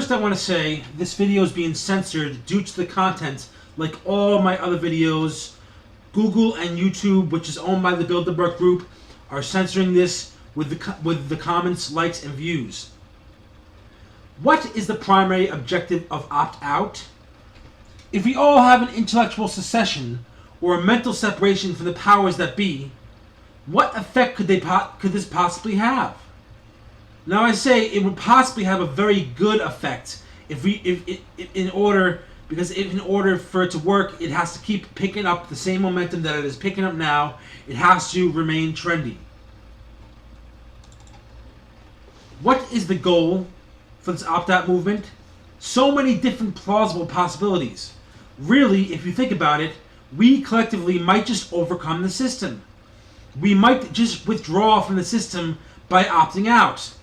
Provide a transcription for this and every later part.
First, I want to say this video is being censored due to the content, like all my other videos. Google and YouTube, which is owned by the Bilderberg Group, are censoring this with the comments, likes, and views. What is the primary objective of opt-out? If we all have an intellectual secession or a mental separation from the powers that be, what effect could this possibly have? Now I say it would possibly have a very good effect in order for it to work, it has to keep picking up the same momentum that it is picking up now. It has to remain trendy. What is the goal for this opt-out movement? So many different plausible possibilities. Really, if you think about it, we collectively might just overcome the system. We might just withdraw from the system by opting out.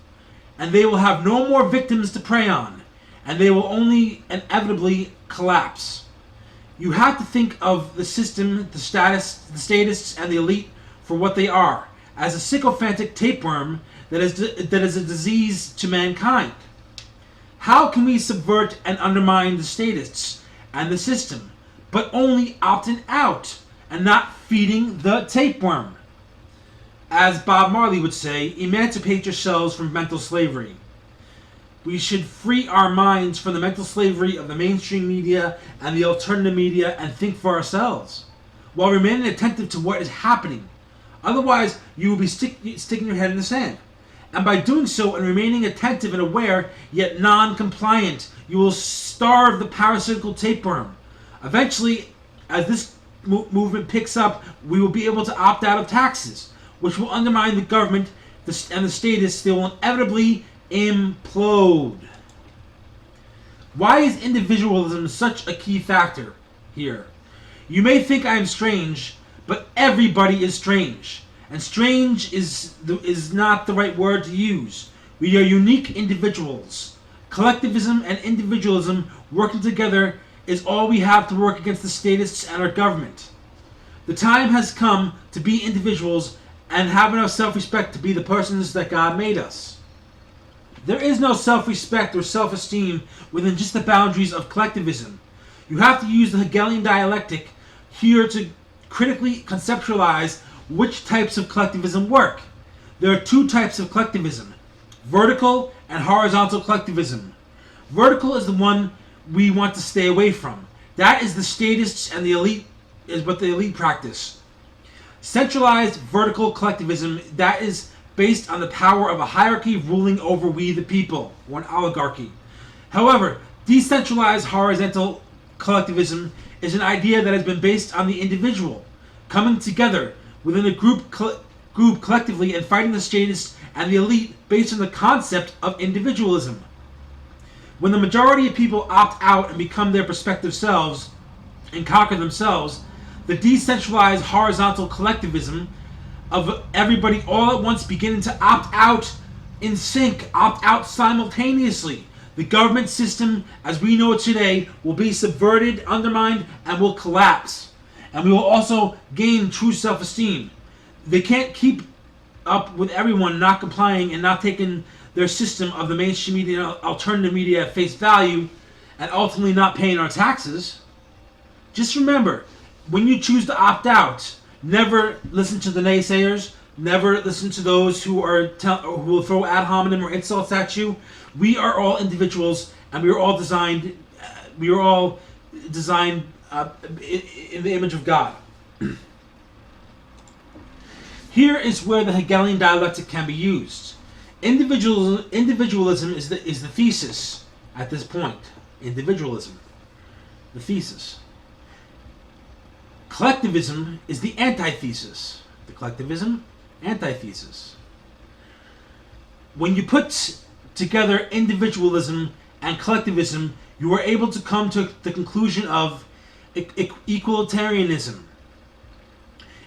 And they will have no more victims to prey on. And they will only inevitably collapse. You have to think of the system, the statists, and the elite for what they are, as a sycophantic tapeworm that is a disease to mankind. How can we subvert and undermine the statists and the system, but only opting out and not feeding the tapeworm? As Bob Marley would say, emancipate yourselves from mental slavery. We should free our minds from the mental slavery of the mainstream media and the alternative media and think for ourselves, while remaining attentive to what is happening. Otherwise, you will be sticking your head in the sand. And by doing so and remaining attentive and aware, yet non-compliant, you will starve the parasitical tapeworm. Eventually, as this movement picks up, we will be able to opt out of taxes, which will undermine the government and the statists. They will inevitably implode. Why is individualism such a key factor here? You may think I am strange, but everybody is strange. And strange is not the right word to use. We are unique individuals. Collectivism and individualism working together is all we have to work against the statists and our government. The time has come to be individuals and have enough self-respect to be the persons that God made us. There is no self-respect or self-esteem within just the boundaries of collectivism. You have to use the Hegelian dialectic here to critically conceptualize which types of collectivism work. There are two types of collectivism: vertical and horizontal collectivism. Vertical is the one we want to stay away from. That is the statists and the elite, is what the elite practice. Centralized vertical collectivism, that is based on the power of a hierarchy ruling over we the people, or an oligarchy. However, decentralized horizontal collectivism is an idea that has been based on the individual, coming together within a group collectively and fighting the statists and the elite based on the concept of individualism. When the majority of people opt out and become their prospective selves and conquer themselves, the decentralized horizontal collectivism of everybody all at once beginning to opt out in sync, opt out simultaneously. The government system as we know it today will be subverted, undermined, and will collapse. And we will also gain true self-esteem. They can't keep up with everyone not complying and not taking their system of the mainstream media and alternative media at face value and ultimately not paying our taxes. Just remember, when you choose to opt out, never listen to the naysayers. Never listen to those who will throw ad hominem or insults at you. We are all individuals, and we are all designed. We are all designed in the image of God. Here is where the Hegelian dialectic can be used. Individualism is the thesis at this point. Individualism, the thesis. Collectivism is the antithesis. The collectivism, antithesis. When you put together individualism and collectivism, you are able to come to the conclusion of equalitarianism.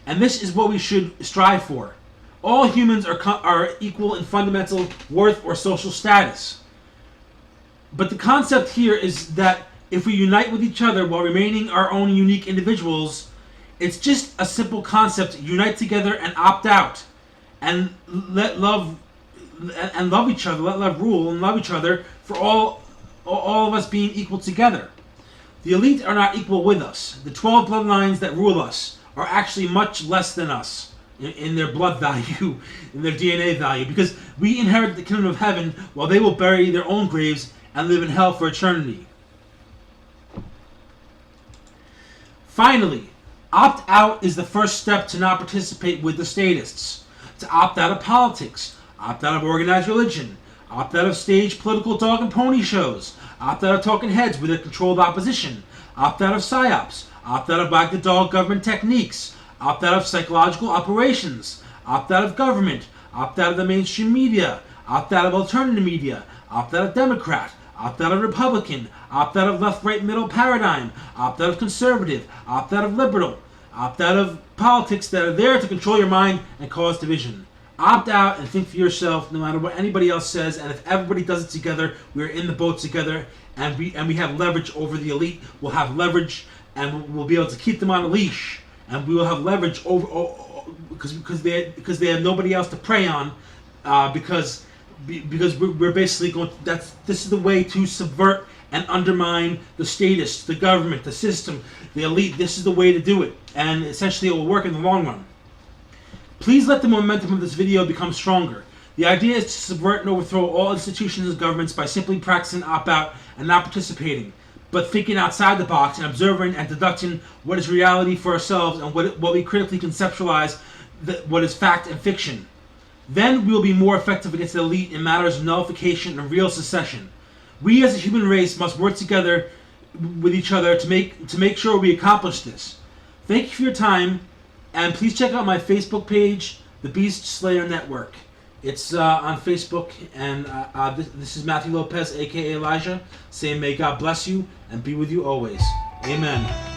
And this is what we should strive for. All humans are equal in fundamental worth or social status. But the concept here is that if we unite with each other while remaining our own unique individuals, it's just a simple concept. Unite together and opt out, and let love and love each other. Let love rule and love each other for all all of us being equal together. The elite are not equal with us. The 12 bloodlines that rule us are actually much less than us in their blood value, in their DNA value, because we inherit the kingdom of heaven while they will bury their own graves and live in hell for eternity. Finally, opt out is the first step to not participate with the statists, to opt out of politics, opt out of organized religion, opt out of staged political dog and pony shows, opt out of talking heads with a controlled opposition, opt out of psyops, opt out of wag the dog government techniques, opt out of psychological operations, opt out of government, opt out of the mainstream media, opt out of alternative media, opt out of Democrat, opt out of Republican, opt out of left-right middle paradigm, opt out of conservative, opt out of liberal, opt out of politics that are there to control your mind and cause division. Opt out and think for yourself, no matter what anybody else says, and if everybody does it together, we're in the boat together, and we have leverage over the elite. We'll have leverage, and we'll be able to keep them on a leash, and we will have leverage over because they have nobody else to prey on, because we're basically going. This is the way to subvert and undermine the statists, the government, the system, the elite. This is the way to do it, and essentially it will work in the long run. Please let the momentum of this video become stronger. The idea is to subvert and overthrow all institutions and governments by simply practicing opt-out and not participating, but thinking outside the box and observing and deducting what is reality for ourselves and what we critically conceptualize, what is fact and fiction. Then we will be more effective against the elite in matters of nullification and real secession. We as a human race must work together with each other to make sure we accomplish this. Thank you for your time. And please check out my Facebook page, the Beast Slayer Network. It's on Facebook, and this is Matthew Lopez, aka Elijah, saying may God bless you and be with you always. Amen.